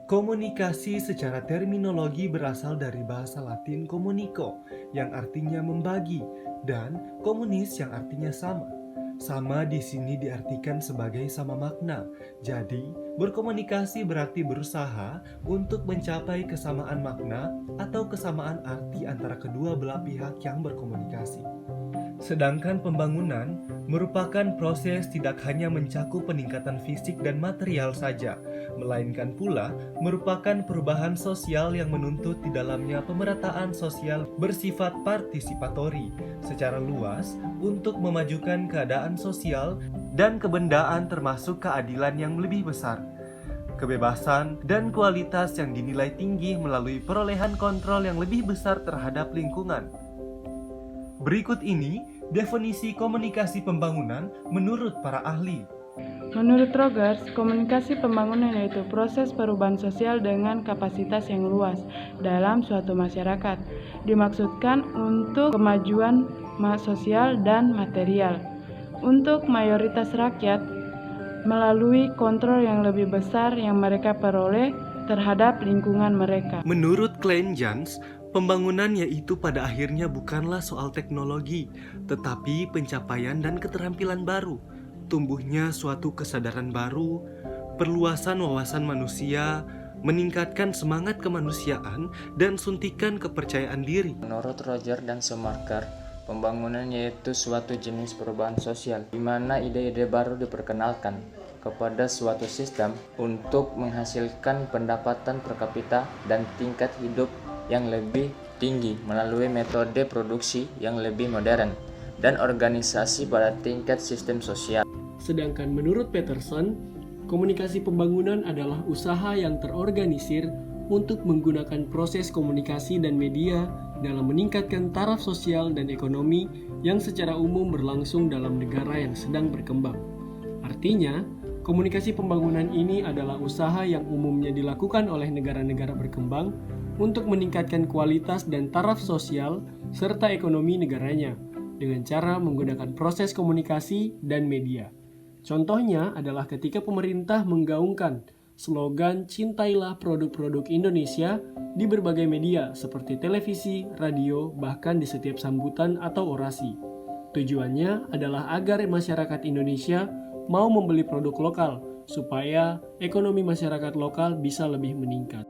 Komunikasi secara terminologi berasal dari bahasa Latin communico, yang artinya membagi, dan komunis yang artinya sama. Sama di sini diartikan sebagai sama makna. Jadi, berkomunikasi berarti berusaha untuk mencapai kesamaan makna atau kesamaan arti antara kedua belah pihak yang berkomunikasi. Sedangkan pembangunan merupakan proses tidak hanya mencakup peningkatan fisik dan material saja, melainkan pula merupakan perubahan sosial yang menuntut di dalamnya pemerataan sosial bersifat partisipatori secara luas untuk memajukan keadaan sosial dan kebendaan termasuk keadilan yang lebih besar, kebebasan, dan kualitas yang dinilai tinggi melalui perolehan kontrol yang lebih besar terhadap lingkungan. Berikut ini definisi komunikasi pembangunan menurut para ahli. Menurut Rogers, komunikasi pembangunan yaitu proses perubahan sosial dengan kapasitas yang luas dalam suatu masyarakat. Dimaksudkan untuk kemajuan sosial dan material untuk mayoritas rakyat melalui kontrol yang lebih besar yang mereka peroleh terhadap lingkungan mereka. Menurut Klein Jans, pembangunan yaitu pada akhirnya bukanlah soal teknologi, tetapi pencapaian dan keterampilan baru, tumbuhnya suatu kesadaran baru, perluasan wawasan manusia, meningkatkan semangat kemanusiaan, dan suntikan kepercayaan diri. Menurut Roger dan Schumacher, pembangunan yaitu suatu jenis perubahan sosial, di mana ide-ide baru diperkenalkan kepada suatu sistem untuk menghasilkan pendapatan per kapita dan tingkat hidup yang lebih tinggi melalui metode produksi yang lebih modern dan organisasi pada tingkat sistem sosial. Sedangkan menurut Peterson, komunikasi pembangunan adalah usaha yang terorganisir untuk menggunakan proses komunikasi dan media dalam meningkatkan taraf sosial dan ekonomi yang secara umum berlangsung dalam negara yang sedang berkembang. Artinya, komunikasi pembangunan ini adalah usaha yang umumnya dilakukan oleh negara-negara berkembang untuk meningkatkan kualitas dan taraf sosial serta ekonomi negaranya dengan cara menggunakan proses komunikasi dan media. Contohnya adalah ketika pemerintah menggaungkan slogan "Cintailah produk-produk Indonesia" di berbagai media seperti televisi, radio, bahkan di setiap sambutan atau orasi. Tujuannya adalah agar masyarakat Indonesia mau membeli produk lokal supaya ekonomi masyarakat lokal bisa lebih meningkat.